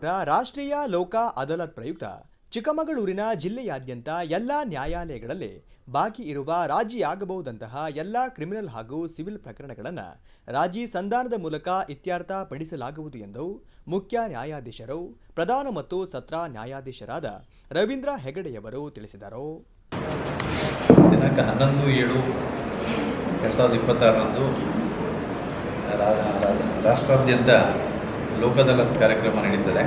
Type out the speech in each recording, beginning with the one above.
ರಾಷ್ಟ್ರೀಯ ಲೋಕ ಅದಾಲತ್ ಪ್ರಯುಕ್ತ ಚಿಕ್ಕಮಗಳೂರಿನ ಜಿಲ್ಲೆಯಾದ್ಯಂತ ಎಲ್ಲ ನ್ಯಾಯಾಲಯಗಳಲ್ಲಿ ಬಾಕಿ ಇರುವ ರಾಜಿಯಾಗಬಹುದಂತಹ ಎಲ್ಲ ಕ್ರಿಮಿನಲ್ ಹಾಗೂ ಸಿವಿಲ್ ಪ್ರಕರಣಗಳನ್ನು ರಾಜಿ ಸಂಧಾನದ ಮೂಲಕ ಇತ್ಯರ್ಥ ಪಡಿಸಲಾಗುವುದು ಎಂದು ಮುಖ್ಯ ನ್ಯಾಯಾಧೀಶರು ಪ್ರಧಾನ ಮತ್ತು ಸತ್ರ ನ್ಯಾಯಾಧೀಶರಾದ ರವೀಂದ್ರ ಹೆಗಡೆಯವರು ತಿಳಿಸಿದರು. ದಿನಾಂಕ 11/7/2026ರಂದು ರಾಷ್ಟ್ರಾದ್ಯಂತ ಲೋಕ ಅದಾಲತ್ ಕಾರ್ಯಕ್ರಮ ನಡೆಯುತ್ತದೆ.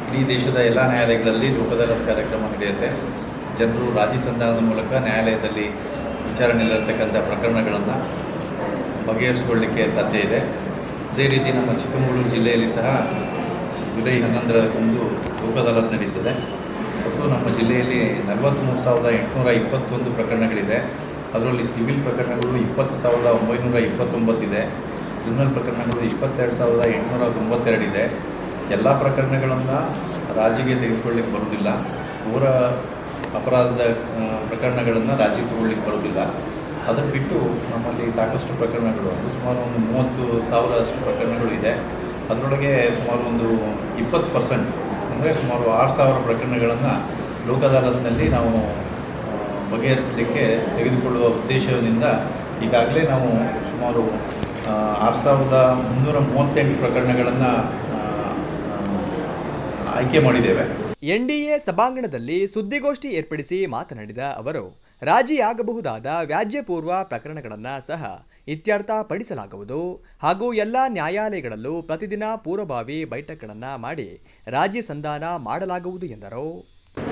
ಇಡೀ ದೇಶದ ಎಲ್ಲ ನ್ಯಾಯಾಲಯಗಳಲ್ಲಿ ಲೋಕ ಅದಾಲತ್ ಕಾರ್ಯಕ್ರಮ ನಡೆಯುತ್ತೆ. ಜನರು ರಾಜಿ ಸಂಧಾನದ ಮೂಲಕ ನ್ಯಾಯಾಲಯದಲ್ಲಿ ವಿಚಾರಣೆಯಲ್ಲಿರ್ತಕ್ಕಂಥ ಪ್ರಕರಣಗಳನ್ನು ಬಗೆಹರಿಸಿಕೊಳ್ಳಲಿಕ್ಕೆ ಸಾಧ್ಯ ಇದೆ. ಅದೇ ರೀತಿ ನಮ್ಮ ಚಿಕ್ಕಮಗಳೂರು ಜಿಲ್ಲೆಯಲ್ಲಿ ಸಹ ಜುಲೈ 11ರಂದು ಲೋಕ ಅದಾಲತ್ ನಡೀತದೆ. ಒಟ್ಟು ನಮ್ಮ ಜಿಲ್ಲೆಯಲ್ಲಿ 43,821 ಪ್ರಕರಣಗಳಿದೆ. ಅದರಲ್ಲಿ ಸಿವಿಲ್ ಪ್ರಕರಣಗಳು 20,929 ಇದೆ. ಕ್ರಿಮಿನಲ್ ಪ್ರಕರಣಗಳು 22,892 ಇದೆ. ಎಲ್ಲ ಪ್ರಕರಣಗಳನ್ನು ರಾಜಿಗೆ ತೆಗೆದುಕೊಳ್ಳಿಕ್ಕೆ ಬರುವುದಿಲ್ಲ. ಅವರ ಅಪರಾಧದ ಪ್ರಕರಣಗಳನ್ನು ರಾಜಿಗೆ ತಗೊಳ್ಳಿಕ್ಕೆ ಬರುವುದಿಲ್ಲ. ಅದನ್ನು ಬಿಟ್ಟು ನಮ್ಮಲ್ಲಿ ಸಾಕಷ್ಟು ಪ್ರಕರಣಗಳು ಸುಮಾರು ಒಂದು 30,000 ಪ್ರಕರಣಗಳು ಇದೆ. ಅದರೊಳಗೆ ಸುಮಾರು ಒಂದು 20% ಅಂದರೆ ಸುಮಾರು 6,000 ಪ್ರಕರಣಗಳನ್ನು ಲೋಕ ಅದಾಲತ್ನಲ್ಲಿ ನಾವು ಬಗೆಹರಿಸಲಿಕ್ಕೆ ತೆಗೆದುಕೊಳ್ಳುವ ಉದ್ದೇಶದಿಂದ ಈಗಾಗಲೇ ನಾವು ಸುಮಾರು 6,338 ಪ್ರಕರಣಗಳನ್ನು ಆಯ್ಕೆ ಮಾಡಿದ್ದೇವೆ. ಎನ್ಡಿಎ ಸಭಾಂಗಣದಲ್ಲಿ ಸುದ್ದಿಗೋಷ್ಠಿ ಏರ್ಪಡಿಸಿ ಮಾತನಾಡಿದ ಅವರು, ರಾಜಿಯಾಗಬಹುದಾದ ವ್ಯಾಜ್ಯಪೂರ್ವ ಪ್ರಕರಣಗಳನ್ನು ಸಹ ಇತ್ಯರ್ಥ ಪಡಿಸಲಾಗುವುದು ಹಾಗೂ ಎಲ್ಲ ನ್ಯಾಯಾಲಯಗಳಲ್ಲೂ ಪ್ರತಿದಿನ ಪೂರ್ವಭಾವಿ ಬೈಠಕ್ಗಳನ್ನು ಮಾಡಿ ರಾಜಿ ಸಂಧಾನ ಮಾಡಲಾಗುವುದು ಎಂದರು.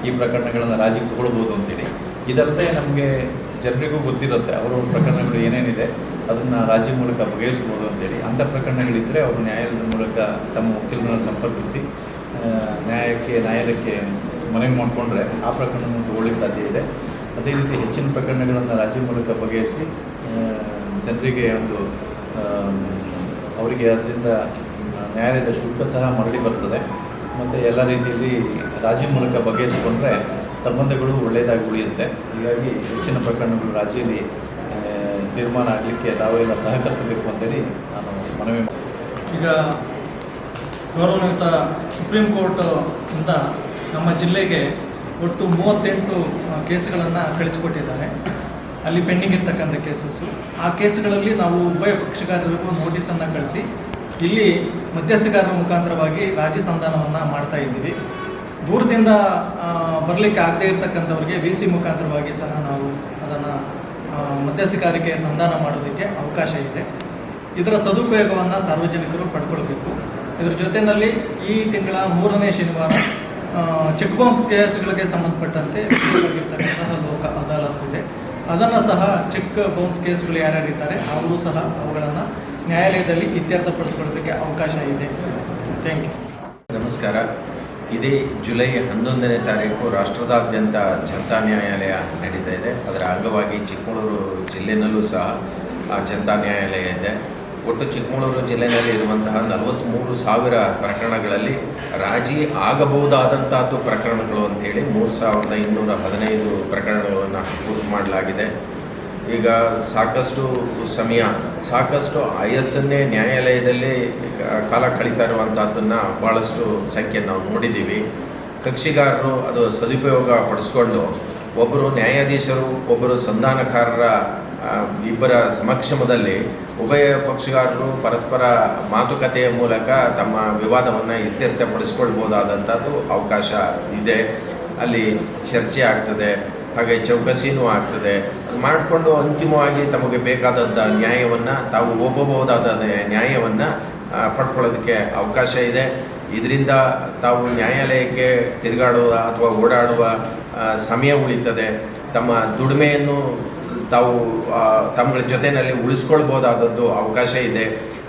ಈ ಪ್ರಕರಣಗಳನ್ನು ರಾಜಿಗೆ ತಗೊಳ್ಬೋದು ಅಂತೇಳಿ, ಇದಲ್ಲದೆ ನಮಗೆ ಜನರಿಗೂ ಗೊತ್ತಿರುತ್ತೆ ಅವರ ಪ್ರಕರಣಗಳು ಏನೇನಿದೆ ಅದನ್ನು ರಾಜಿ ಮೂಲಕ ಬಗೆಹರಿಸ್ಬೋದು ಅಂತೇಳಿ. ಅಂಥ ಪ್ರಕರಣಗಳಿದ್ದರೆ ಅವರು ನ್ಯಾಯಾಲಯದ ಮೂಲಕ ತಮ್ಮ ವಕೀಲರನ್ನು ಸಂಪರ್ಕಿಸಿ ನ್ಯಾಯಾಲಯಕ್ಕೆ ಮನವಿ ಮಾಡಿಕೊಂಡ್ರೆ ಆ ಪ್ರಕರಣವನ್ನು ತಗೊಳ್ಳಿಕ್ಕೆ ಸಾಧ್ಯ ಇದೆ. ಅದೇ ರೀತಿ ಹೆಚ್ಚಿನ ಪ್ರಕರಣಗಳನ್ನು ರಾಜಿ ಮೂಲಕ ಬಗೆಹರಿಸಿ ಜನರಿಗೆ ಅವರಿಗೆ ಅದರಿಂದ ನ್ಯಾಯಾಲಯದ ಶುಲ್ಕ ಸಹ ಮರಳಿ ಬರ್ತದೆ. ಮತ್ತು ಎಲ್ಲ ರೀತಿಯಲ್ಲಿ ರಾಜಿ ಮೂಲಕ ಬಗೆಹರಿಸಿಕೊಂಡ್ರೆ ಸಂಬಂಧಗಳು ಒಳ್ಳೆಯದಾಗಿ ಉಳಿಯುತ್ತೆ. ಹೀಗಾಗಿ ಹೆಚ್ಚಿನ ಪ್ರಕರಣಗಳು ರಾಜಿಯಲ್ಲಿ ತೀರ್ಮಾನ ಆಗಲಿಕ್ಕೆ ತಾವೆಲ್ಲ ಸಹಕರಿಸಬೇಕು ಅಂತೇಳಿ ನಾನು ಮನವಿ ಮಾಡಿ. ಈಗ ಗೌರವಾನ್ವಿತ ಸುಪ್ರೀಂ ಕೋರ್ಟ್ ಇಂದ ನಮ್ಮ ಜಿಲ್ಲೆಗೆ ಒಟ್ಟು 38 ಕೇಸುಗಳನ್ನು ಕಳಿಸಿಕೊಟ್ಟಿದ್ದಾರೆ. ಅಲ್ಲಿ ಪೆಂಡಿಂಗ್ ಇರ್ತಕ್ಕಂಥ ಕೇಸಸ್ಸು. ಆ ಕೇಸುಗಳಲ್ಲಿ ನಾವು ಉಭಯ ಪಕ್ಷಗಾರರಿಗೂ ನೋಟಿಸನ್ನು ಕಳಿಸಿ ಇಲ್ಲಿ ಮಧ್ಯಸ್ಥಗಾರರ ಮುಖಾಂತರವಾಗಿ ರಾಜಿ ಸಂಧಾನವನ್ನು ಮಾಡ್ತಾ ಇದ್ದೀವಿ. ದೂರದಿಂದ ಬರಲಿಕ್ಕೆ ಆಗದೇ ಇರತಕ್ಕಂಥವ್ರಿಗೆ VC ಮುಖಾಂತರವಾಗಿ ಸಹ ನಾವು ಅದನ್ನು ಮಧ್ಯಸ್ಥಗಾರಿಕೆ ಸಂಧಾನ ಮಾಡೋದಕ್ಕೆ ಅವಕಾಶ ಇದೆ. ಇದರ ಸದುಪಯೋಗವನ್ನು ಸಾರ್ವಜನಿಕರು ಪಡ್ಕೊಳ್ಬೇಕು. ಇದರ ಜೊತೆಯಲ್ಲಿ ಈ ತಿಂಗಳ 3ನೇ ಶನಿವಾರ ಚೆಕ್ ಬೌನ್ಸ್ ಕೇಸ್ಗಳಿಗೆ ಸಂಬಂಧಪಟ್ಟಂತೆ ವಿಶೇಷವಾಗಿರ್ತಕ್ಕಂತಹ ಲೋಕ ಅದಾಲತ್ ಇದೆ. ಅದನ್ನು ಸಹ ಚೆಕ್ ಬೌನ್ಸ್ ಕೇಸ್ಗಳು ಯಾರ್ಯಾರಿದ್ದಾರೆ ಅವರು ಸಹ ಅವುಗಳನ್ನು ನ್ಯಾಯಾಲಯದಲ್ಲಿ ಇತ್ಯರ್ಥಪಡಿಸ್ಕೊಳ್ಳೋದಕ್ಕೆ ಅವಕಾಶ ಇದೆ. Thank you. ನಮಸ್ಕಾರ. ಇದೇ ಜುಲೈ 11ನೇ ತಾರೀಕು ರಾಷ್ಟ್ರದಾದ್ಯಂತ ಜನತಾ ನ್ಯಾಯಾಲಯ ನಡೀತಾ ಇದೆ. ಅದರ ಅಂಗವಾಗಿ ಚಿಕ್ಕಮಗಳೂರು ಜಿಲ್ಲೆಯಲ್ಲೂ ಸಹ ಜನತಾ ನ್ಯಾಯಾಲಯ ಇದೆ. ಒಟ್ಟು ಚಿಕ್ಕಮಗಳೂರು ಜಿಲ್ಲೆಯಲ್ಲಿ ಇರುವಂತಹ 43,000 ಪ್ರಕರಣಗಳಲ್ಲಿ ರಾಜಿ ಆಗಬಹುದಾದಂಥದ್ದು ಪ್ರಕರಣಗಳು ಅಂಥೇಳಿ 3,215 ಪ್ರಕರಣಗಳನ್ನು ಗುರುತು ಮಾಡಲಾಗಿದೆ. ಈಗ ಸಾಕಷ್ಟು ಸಮಯ ಸಾಕಷ್ಟು ಆಯಸ್ಸನ್ನೇ ನ್ಯಾಯಾಲಯದಲ್ಲಿ ಕಾಲ ಕಳೀತಾ ಇರುವಂಥದ್ದನ್ನು ಭಾಳಷ್ಟು ಸಂಖ್ಯೆ ನಾವು ನೋಡಿದ್ದೀವಿ. ಕಕ್ಷಿಗಾರರು ಅದು ಸದುಪಯೋಗ ಪಡಿಸ್ಕೊಂಡು ಒಬ್ಬರು ನ್ಯಾಯಾಧೀಶರು ಒಬ್ಬರು ಸಂಧಾನಕಾರರ ಇಬ್ಬರ ಸಮಕ್ಷಮದಲ್ಲಿ ಉಭಯ ಪಕ್ಷಗಾರರು ಪರಸ್ಪರ ಮಾತುಕತೆಯ ಮೂಲಕ ತಮ್ಮ ವಿವಾದವನ್ನು ಇತ್ಯರ್ಥಪಡಿಸ್ಕೊಳ್ಬೋದಾದಂಥದ್ದು ಅವಕಾಶ ಇದೆ. ಅಲ್ಲಿ ಚರ್ಚೆ ಆಗ್ತದೆ, ಹಾಗೆ ಚೌಕಸಿನೂ ಆಗ್ತದೆ. ಅದು ಮಾಡಿಕೊಂಡು ಅಂತಿಮವಾಗಿ ತಮಗೆ ಬೇಕಾದದ್ದ ನ್ಯಾಯವನ್ನು ತಾವು ಒಪ್ಪಬಹುದಾದ ನ್ಯಾಯವನ್ನು ಪಡ್ಕೊಳ್ಳೋದಕ್ಕೆ ಅವಕಾಶ ಇದೆ. ಇದರಿಂದ ತಾವು ನ್ಯಾಯಾಲಯಕ್ಕೆ ತಿರುಗಾಡುವ ಅಥವಾ ಓಡಾಡುವ ಸಮಯ ಉಳಿತದೆ. ತಮ್ಮ ದುಡಿಮೆಯನ್ನು ತಾವು ತಮ್ಮ ಜೊತೆಯಲ್ಲಿ ಉಳಿಸ್ಕೊಳ್ಬೋದಾದದ್ದು ಅವಕಾಶ ಇದೆ.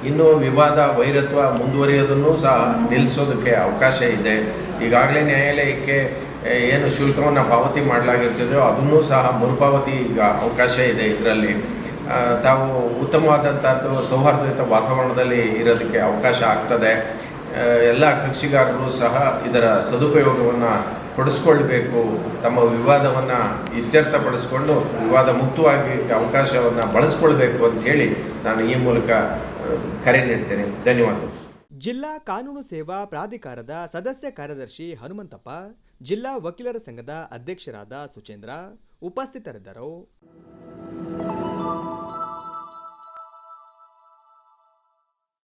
ಇನ್ನು ವಿವಾದ ವೈರತ್ವ ಮುಂದುವರಿಯೋದನ್ನು ಸಹ ನಿಲ್ಲಿಸೋದಕ್ಕೆ ಅವಕಾಶ ಇದೆ. ಈಗಾಗಲೇ ನ್ಯಾಯಾಲಯಕ್ಕೆ ಏನು ಶುಲ್ಕವನ್ನು ಪಾವತಿ ಮಾಡಲಾಗಿರ್ತದೋ ಅದನ್ನೂ ಸಹ ಮರುಪಾವತಿ ಈಗ ಅವಕಾಶ ಇದೆ. ಇದರಲ್ಲಿ ತಾವು ಉತ್ತಮವಾದಂಥದ್ದು ಸೌಹಾರ್ದಯುತ ವಾತಾವರಣದಲ್ಲಿ ಇರೋದಕ್ಕೆ ಅವಕಾಶ ಆಗ್ತದೆ. ಎಲ್ಲ ಕಕ್ಷಿಗಾರರು ಸಹ ಇದರ ಸದುಪಯೋಗವನ್ನು ಪಡಿಸ್ಕೊಳ್ಬೇಕು. ತಮ್ಮ ವಿವಾದವನ್ನು ಇತ್ಯರ್ಥಪಡಿಸ್ಕೊಂಡು ವಿವಾದ ಮುಕ್ತವಾಗಿ ಅವಕಾಶವನ್ನು ಬಳಸ್ಕೊಳ್ಬೇಕು ಅಂಥೇಳಿ ನಾನು ಈ ಮೂಲಕ ಕರೆ ನೀಡ್ತೇನೆ. ಧನ್ಯವಾದಗಳು. ಜಿಲ್ಲಾ ಕಾನೂನು ಸೇವಾ ಪ್ರಾಧಿಕಾರದ ಸದಸ್ಯ ಕಾರ್ಯದರ್ಶಿ ಹನುಮಂತಪ್ಪ, ಜಿಲ್ಲಾ ವಕೀಲರ ಸಂಘದ ಅಧ್ಯಕ್ಷರಾದ ಸುಚೇಂದ್ರ ಉಪಸ್ಥಿತರಿದ್ದರು.